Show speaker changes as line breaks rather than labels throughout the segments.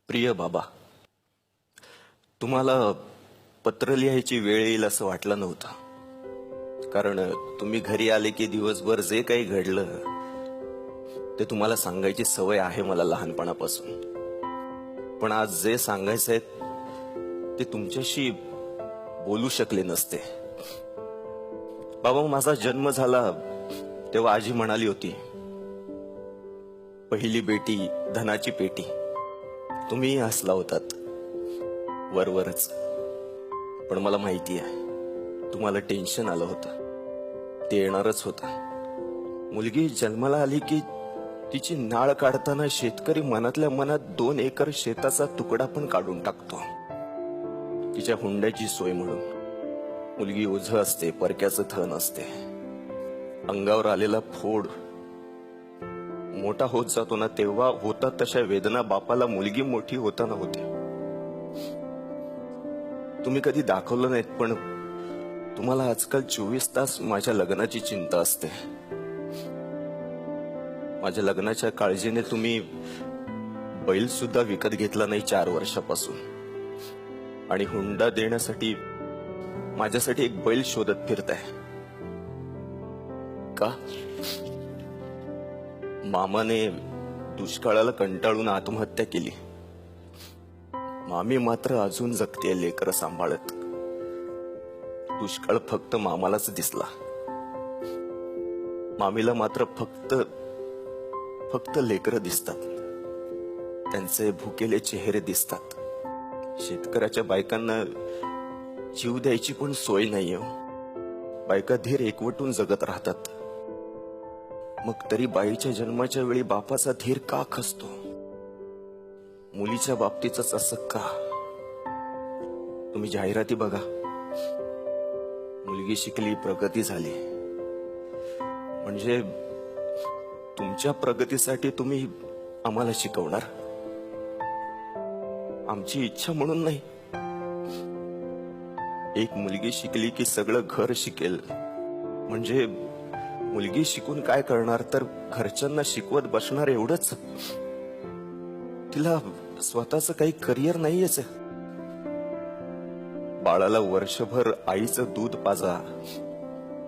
प्रिय बाबा, तुम्हाला पत्र लिहायची वेळ येईल असं वाटलं नव्हतं. कारण तुम्ही घरी आले की दिवसभर जे काही घडलं ते तुम्हाला सांगायची सवय आहे मला लहानपणापासून. पण आज जे सांगायचंय ते तुमच्याशी बोलू शकले नसते. बाबा, माझा जन्म झाला तेव्हा आजी म्हणाली होती, पहिली बेटी धनाची पेटी. तुम्ही हसला होतात वरवरच. पण मला माहिती आहे तुम्हाला टेन्शन आलं होतं. ते येणारच होतं. मुलगी जन्माला आली की तिची नाळ काढताना शेतकरी मनातल्या मनात 2 एकर शेताचा तुकडा पण काढून टाकतो, तिच्या हुंड्याची सोय म्हणून. मुलगी ओझं असते, परक्याचं थन असते. अंगावर आलेला फोड मोठा होत जातो ना, तेव्हा होतात तशा वेदना बापाला मुलगी मोठी होताना होते. तुम्ही कधी दाखवलं नाहीत, पण तुम्हाला आजकाल 24 तास माझ्या लग्नाची चिंता असते. माझ्या लग्नाच्या काळजीने तुम्ही बैल सुद्धा विकत घेतला नाही 4 वर्षापासून. आणि हुंडा देण्यासाठी माझ्यासाठी एक बैल शोधत फिरताय का? मामाने दुष्काळाला कंटाळून आत्महत्या केली. मामी मात्र अजून जगते लेकरं सांभाळत. दुष्काळ फक्त मामालाच दिसला. मामीला मात्र फक्त लेकरं दिसतात, त्यांचे भुकेले चेहरे दिसतात. शेतकऱ्याच्या बायकांना जीव द्यायची पण सोय नाहीये हो. बायका धीर एकवटून जगत राहतात. मग तरी बाईच्या जन्माच्या वेळी बापाचा धीर का खचतो? मुलीच्या बाबतीतच असं का? तुम्ही जाहिराती बघा. मुलगी शिकली, प्रगती झाली. म्हणजे तुमच्या प्रगतीसाठी तुम्ही आम्हाला शिकवणार? आमची इच्छा म्हणून नाही. एक मुलगी शिकली की सगळं घर शिकेल. म्हणजे मुलगी शिकून काय करणार, तर घरच्यांना शिकवत बसणार एवढंच. तिला स्वतःच काही करिअर नाहीयेच. बाळाला वर्षभर आईचं दूध पाजा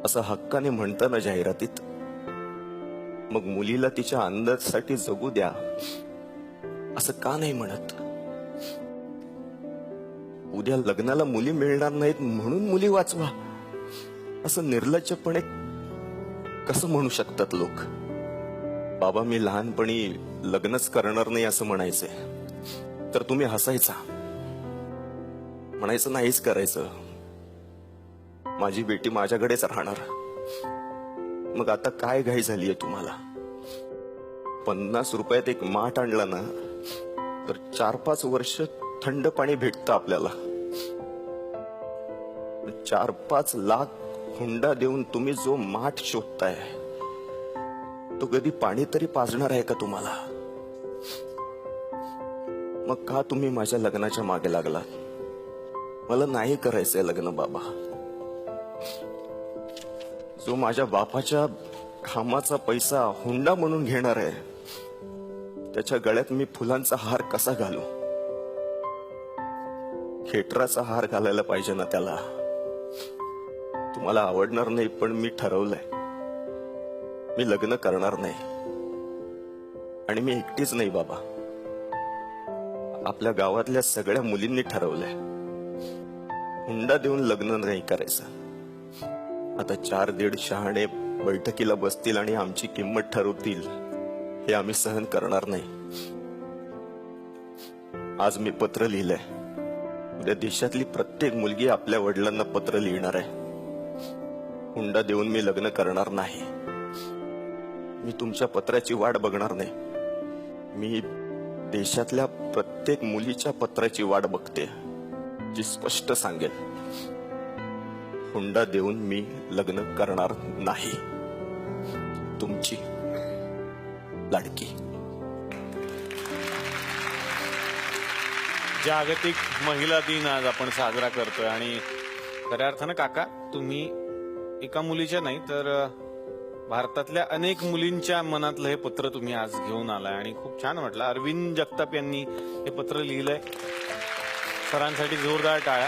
असं हक्काने म्हणताना जाहिरातीत. मग मुलीला तिच्या आनंदासाठी जगू द्या असं का नाही म्हणत? उद्या लग्नाला मुली मिळणार नाहीत म्हणून मुली वाचवा असं निर्लज्जपणे कसं म्हणू शकतात लोक? बाबा, मी लहानपणी लग्नच करणार नाही असं म्हणायचे, तर तुम्ही हसायचा, म्हणायचं नाहीच करायचं, माझी बेटी माझ्याकडेच राहणार. मग आता काय घाई झालीये तुम्हाला? 50 रुपयात एक माठ आणला ना, तर 4-5 वर्ष थंड पाणी भेटतं आपल्याला. 4-5 लाख हुंडा देऊन तुम्ही जो माठ शोधताय तो कधी पाणी तरी पाजणार आहे का तुम्हाला? मग का तुम्ही माझ्या लग्नाच्या मागे लागला? मला नाही करायचंय लग्न बाबा. जो माझ्या बापाच्या कामाचा पैसा हुंडा म्हणून घेणार आहे, त्याच्या गळ्यात मी फुलांचा हार कसा घालू? खेटराचा हार घालायला पाहिजे ना त्याला. तुम्हाला आवडणार नाही, पण मी ठरवलंय, मी लग्न करणार नाही. आणि मी एकटीच नाही बाबा, आपल्या गावातल्या सगळ्या मुलींनी ठरवलंय हुंडा देऊन लग्न नाही करायचं. आता 4-1.5 शहाणे बैठकीला बसतील आणि आमची किंमत ठरवतील, हे आम्ही सहन करणार नाही. आज मी पत्र लिहिलंय. उद्या देशातली प्रत्येक मुलगी आपल्या वडिलांना पत्र लिहिणार आहे. हुंडा देऊन मी लग्न करणार नाही. मी तुमच्या पत्राची वाट बघणार नाही. मी देशातल्या प्रत्येक मुलीच्या पत्राची वाट बघते, जी स्पष्ट सांगेल हुंडा देऊन मी लग्न करणार नाही. तुमची लाडकी.
जागतिक महिला दिन आज आपण साजरा करतोय. आणि खऱ्या अर्थानं काका, तुम्ही एका मुलीच्या नाही तर भारतातल्या अनेक मुलींच्या मनातलं हे पत्र तुम्ही आज घेऊन आलाय आणि खूप छान वाटलं. अरविंद जगताप यांनी हे पत्र लिहिलंय. सरांसाठी जोरदार टाळ्या.